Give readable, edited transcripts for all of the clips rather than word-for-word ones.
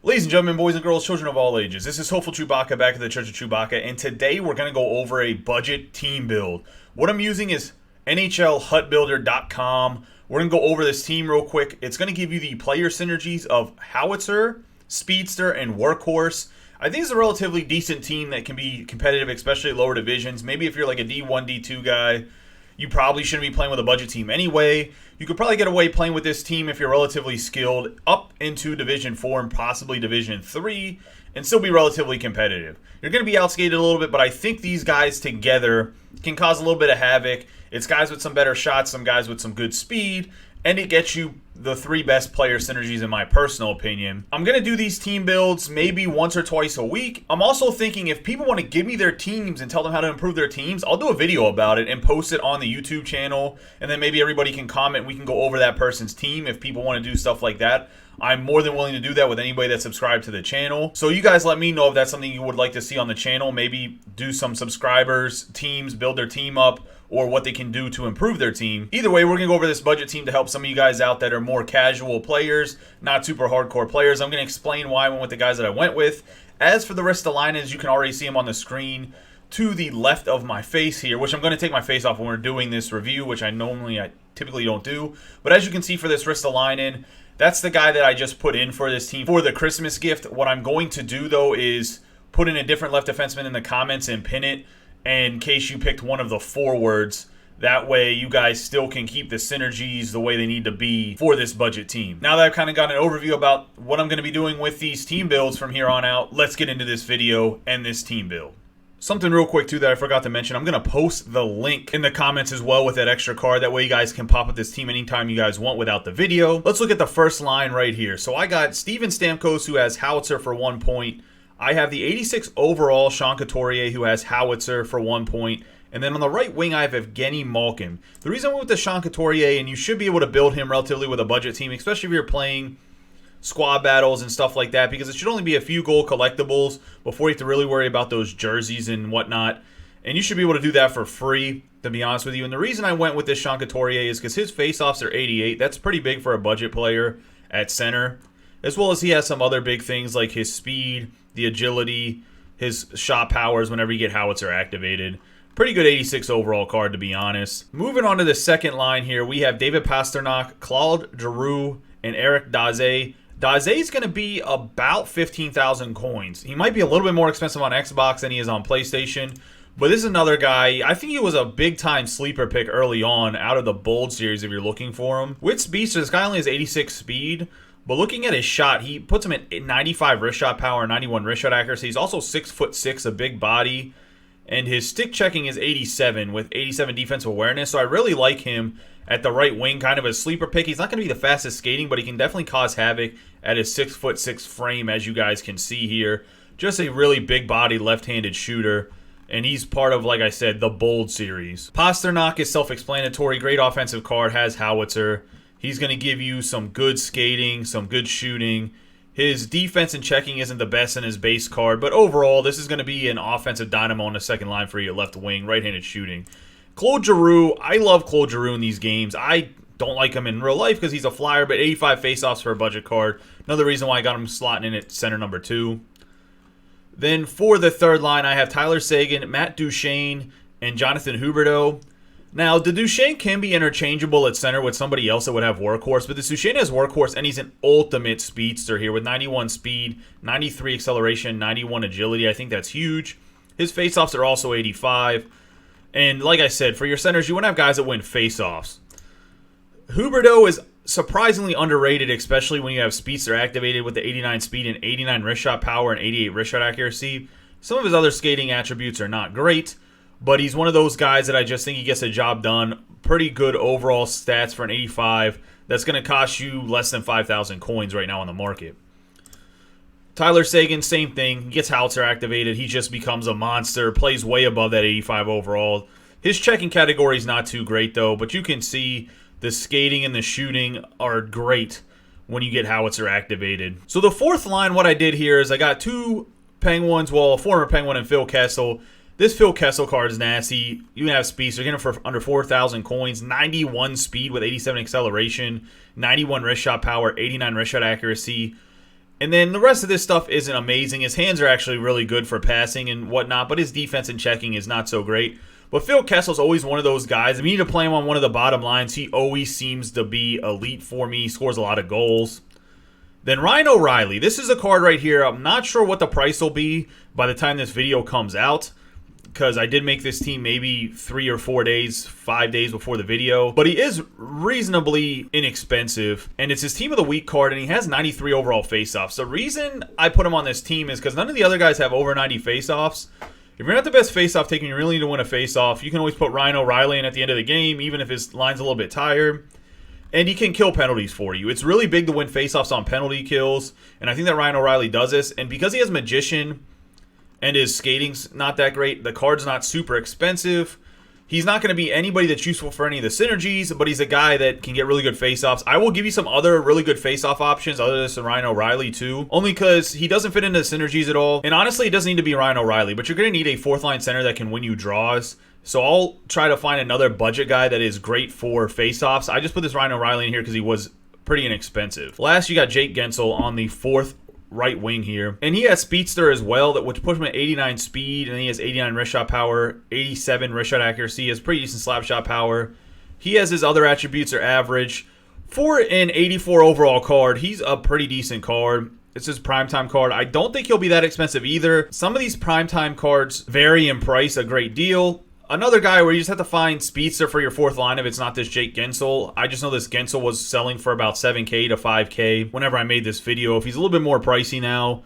Ladies and gentlemen, boys and girls, children of all ages, this is Hopeful Chewbacca back at the Church of Chewbacca, and today we're going to go over a budget team build. What I'm using is NHLHUTbuilder.com. We're going to go over this team real quick. It's going to give you the player synergies of Howitzer, Speedster, and Workhorse. I think it's a relatively decent team that can be competitive, especially at lower divisions. Maybe if you're like a D1, D2 guy, you probably shouldn't be playing with a budget team anyway. You could probably get away playing with this team if you're relatively skilled up into Division 4 and possibly Division 3 and still be relatively competitive. You're going to be outskated a little bit, but I think these guys together can cause a little bit of havoc. It's guys with some better shots, some guys with some good speed, and it gets you the three best player synergies in my personal opinion. I'm going to do these team builds maybe once or twice a week. I'm also thinking if people want to give me their teams and tell them how to improve their teams, I'll do a video about it and post it on the YouTube channel, and then maybe everybody can comment. We can go over that person's team if people want to do stuff like that. I'm more than willing to do that with anybody that's subscribed to the channel. So you guys let me know if that's something you would like to see on the channel. Maybe do some subscribers, teams, build their team up, or what they can do to improve their team. Either way, we're going to go over this budget team to help some of you guys out that are more casual players, not super hardcore players. I'm going to explain why I went with the guys that I went with. As for the rest of the lineups, you can already see them on the screen to the left of my face here, which I'm going to take my face off when we're doing this review, which I typically don't do. But as you can see for this rest of the line-in, that's the guy that I just put in for this team for the Christmas gift. What I'm going to do, though, is put in a different left defenseman in the comments and pin it in case you picked one of the forwards. That way you guys still can keep the synergies the way they need to be for this budget team. Now that I've kind of got an overview about what I'm going to be doing with these team builds from here on out, let's get into this video and this team build. Something real quick too that I forgot to mention, I'm going to post the link in the comments as well with that extra card. That way you guys can pop up this team anytime you guys want without the video. Let's look at the first line right here. So I got Steven Stamkos, who has Howitzer for 1 point. I have the 86 overall Sean Couturier, who has Howitzer for 1 point. And then on the right wing, I have Evgeny Malkin. The reason I went with the Sean Couturier, and you should be able to build him relatively with a budget team, especially if you're playing squad battles and stuff like that, because it should only be a few goal collectibles before you have to really worry about those jerseys and whatnot. And you should be able to do that for free, to be honest with you. And the reason I went with this Sean Couturier is because his faceoffs are 88. That's pretty big for a budget player at center, as well as he has some other big things like his speed, the agility, his shot powers whenever you get Howitzer activated. Pretty good 86 overall card, to be honest. Moving on to the second line here, we have David Pastrnak, Claude Giroux, and Eric Daze. Daze is going to be about 15,000 coins. He might be a little bit more expensive on Xbox than he is on PlayStation, but this is another guy. I think he was a big-time sleeper pick early on out of the Bold series if you're looking for him. With Speedster, this guy only has 86 speed, but looking at his shot, he puts him at 95 wrist shot power, 91 wrist shot accuracy. He's also 6'6", a big body, and his stick checking is 87 with 87 defensive awareness. So I really like him at the right wing, kind of a sleeper pick. He's not going to be the fastest skating, but he can definitely cause havoc at his 6'6" frame, as you guys can see here. Just a really big body left-handed shooter. And he's part of, like I said, the Bold series. Pastrnak is self-explanatory. Great offensive card, has Howitzer. He's going to give you some good skating, some good shooting. His defense and checking isn't the best in his base card, but overall, this is going to be an offensive dynamo on the second line for your left wing, right-handed shooting. Claude Giroux, I love Claude Giroux in these games. I don't like him in real life because he's a flyer, but 85 faceoffs for a budget card. Another reason why I got him slotting in at center number 2. Then for the third line, I have Tyler Seguin, Matt Duchene, and Jonathan Huberdeau. Now, the Duchene can be interchangeable at center with somebody else that would have Workhorse, but this Duchene has Workhorse, and he's an ultimate speedster here with 91 speed, 93 acceleration, 91 agility. I think that's huge. His faceoffs are also 85. And like I said, for your centers, you want to have guys that win faceoffs. Huberdeau is surprisingly underrated, especially when you have Speedster activated with the 89 speed and 89 wrist shot power and 88 wrist shot accuracy. Some of his other skating attributes are not great, but he's one of those guys that I just think he gets the job done. Pretty good overall stats for an 85. That's going to cost you less than 5,000 coins right now on the market. Tyler Seguin, same thing. He gets Howitzer activated. He just becomes a monster. Plays way above that 85 overall. His checking category is not too great, though, but you can see the skating and the shooting are great when you get Howitzer activated. So the fourth line, what I did here is I got two Penguins, well, a former Penguin and Phil Kessel. This Phil Kessel card is nasty. You can have speed, so you're getting him for under 4,000 coins. 91 speed with 87 acceleration, 91 wrist shot power, 89 wrist shot accuracy. And then the rest of this stuff isn't amazing. His hands are actually really good for passing and whatnot, but his defense and checking is not so great. But Phil Kessel's always one of those guys. If you need to play him on one of the bottom lines, he always seems to be elite for me. He scores a lot of goals. Then Ryan O'Reilly. This is a card right here. I'm not sure what the price will be by the time this video comes out, because I did make this team maybe 3 or 4 days, 5 days before the video. But he is reasonably inexpensive, and it's his Team of the Week card, and he has 93 overall faceoffs. The reason I put him on this team is because none of the other guys have over 90 faceoffs. If you're not the best faceoff taker, you really need to win a faceoff, you can always put Ryan O'Reilly in at the end of the game, even if his line's a little bit tired. And he can kill penalties for you. It's really big to win faceoffs on penalty kills, and I think that Ryan O'Reilly does this. And because he has Magician and his skating's not that great, the card's not super expensive, he's not going to be anybody that's useful for any of the synergies, but he's a guy that can get really good faceoffs. I will give you some other really good faceoff options other than Ryan O'Reilly too, only because he doesn't fit into the synergies at all. And honestly, it doesn't need to be Ryan O'Reilly, but you're going to need a fourth line center that can win you draws. So I'll try to find another budget guy that is great for faceoffs. I just put this Ryan O'Reilly in here because he was pretty inexpensive. Last, you got Jake Gensel on the fourth right wing here. And he has Speedster as well, which puts him at 89 speed, and he has 89 wrist shot power, 87 wrist shot accuracy. He has pretty decent slap shot power. He has his other attributes are average. For an 84 overall card, he's a pretty decent card. It's his primetime card. I don't think he'll be that expensive either. Some of these primetime cards vary in price a great deal. Another guy where you just have to find Speedster for your fourth line if it's not this Jake Gensel. I just know this Gensel was selling for about 7K to 5K whenever I made this video. If he's a little bit more pricey now,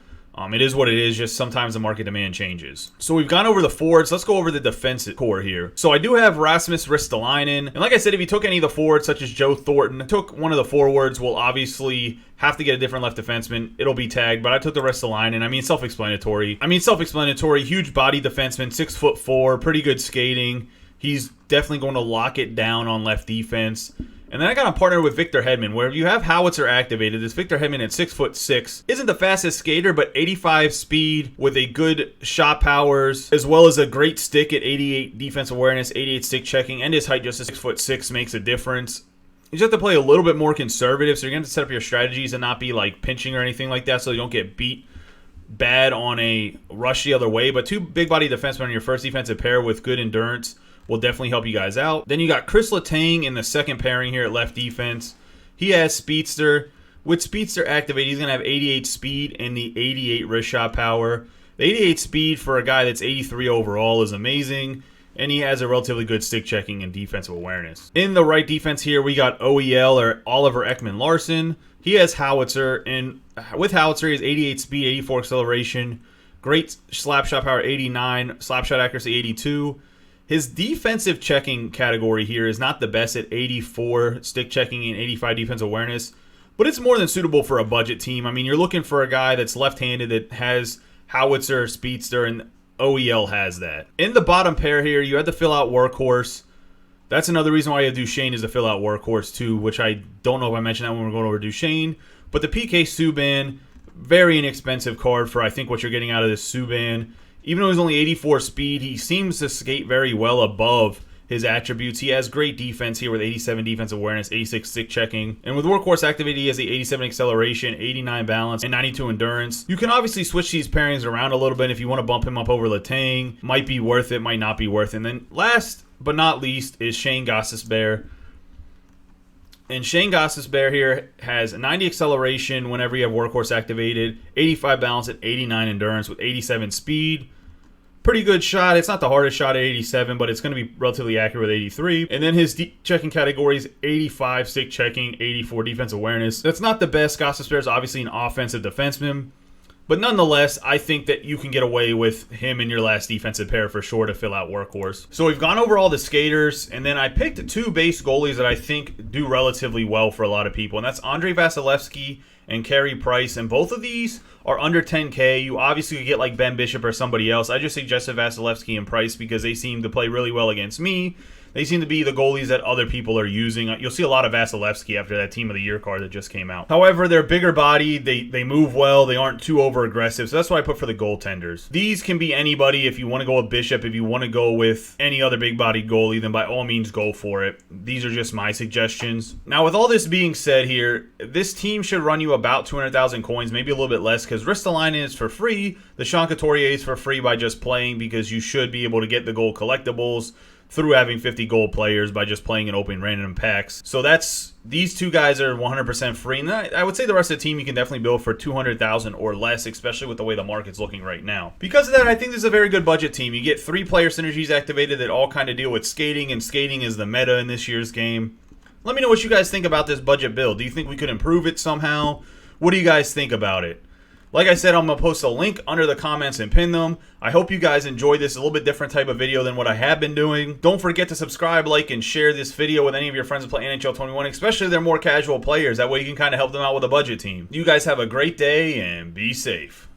it is what it is. Just sometimes the market demand changes. So we've gone over the forwards. Let's go over the defensive core here. So I do have Rasmus Ristolainen. And like I said, if you took any of the forwards, such as Joe Thornton, took one of the forwards, we'll obviously have to get a different left defenseman. It'll be tagged, but I took the Ristolainen. I mean, self-explanatory. Huge body defenseman, 6'4", pretty good skating. He's definitely going to lock it down on left defense. And then I got a partner with Victor Hedman, where if you have Howitzer activated, this Victor Hedman at 6'6", isn't the fastest skater, but 85 speed with a good shot powers, as well as a great stick at 88 defense awareness, 88 stick checking, and his height just at 6'6" makes a difference. You just have to play a little bit more conservative, so you're going to set up your strategies and not be like pinching or anything like that, so you don't get beat bad on a rush the other way. But two big body defensemen on your first defensive pair with good endurance will definitely help you guys out. Then you got Chris Letang in the second pairing here at left defense. He has Speedster. With Speedster activated, he's going to have 88 speed and the 88 wrist shot power. The 88 speed for a guy that's 83 overall is amazing, and he has a relatively good stick checking and defensive awareness. In the right defense here, we got OEL, or Oliver Ekman-Larsson. He has Howitzer, and with Howitzer, he has 88 speed, 84 acceleration, great slap shot power, 89, slap shot accuracy, 82. His defensive checking category here is not the best at 84 stick checking and 85 defensive awareness, but it's more than suitable for a budget team. I mean, you're looking for a guy that's left-handed that has Howitzer, Speedster, and OEL has that. In the bottom pair here, you had to fill out Workhorse. That's another reason why you have Duchesne is to fill out Workhorse too, which I don't know if I mentioned that when we're going over Duchesne. But the PK Subban, very inexpensive card for I think what you're getting out of this Subban. Even though he's only 84 speed, he seems to skate very well above his attributes. He has great defense here with 87 defensive awareness, 86 stick checking. And with Workhorse activated, he has the 87 acceleration, 89 balance, and 92 endurance. You can obviously switch these pairings around a little bit if you want to bump him up over Letang. Might be worth it, might not be worth it. And then last but not least is Shane Gostisbehere. And Shane Gostisbehere here has 90 acceleration whenever you have Workhorse activated, 85 balance and 89 endurance with 87 speed. Pretty good shot. It's not the hardest shot at 87, but it's going to be relatively accurate with 83. And then his checking categories, 85 stick checking, 84 defensive awareness. That's not the best. Gostisbehere is obviously an offensive defenseman. But nonetheless, I think that you can get away with him in your last defensive pair for sure to fill out Workhorse. So we've gone over all the skaters, and then I picked two base goalies that I think do relatively well for a lot of people, and that's Andrei Vasilevsky and Carey Price, and both of these are under 10K. You obviously could get like Ben Bishop or somebody else. I just suggested Vasilevsky and Price because they seem to play really well against me. They seem to be the goalies that other people are using. You'll see a lot of Vasilevsky after that Team of the Year card that just came out. However, they're bigger bodied. They move well. They aren't too over aggressive. So that's what I put for the goaltenders. These can be anybody. If you want to go with Bishop, if you want to go with any other big bodied goalie, then by all means go for it. These are just my suggestions. Now, with all this being said here, this team should run you about 200,000 coins, maybe a little bit less, because Ristolainen is for free. The Sean Couturier is for free by just playing, because you should be able to get the gold collectibles through having 50 gold players by just playing and opening random packs. So these two guys are 100% free. And I would say the rest of the team you can definitely build for 200,000 or less, especially with the way the market's looking right now. Because of that, I think this is a very good budget team. You get 3 player synergies activated that all kind of deal with skating, and skating is the meta in this year's game. Let me know what you guys think about this budget build. Do you think we could improve it somehow? What do you guys think about it? Like I said, I'm going to post a link under the comments and pin them. I hope you guys enjoyed this. A little bit different type of video than what I have been doing. Don't forget to subscribe, like, and share this video with any of your friends that play NHL 21, especially if they're more casual players. That way you can kind of help them out with a budget team. You guys have a great day and be safe.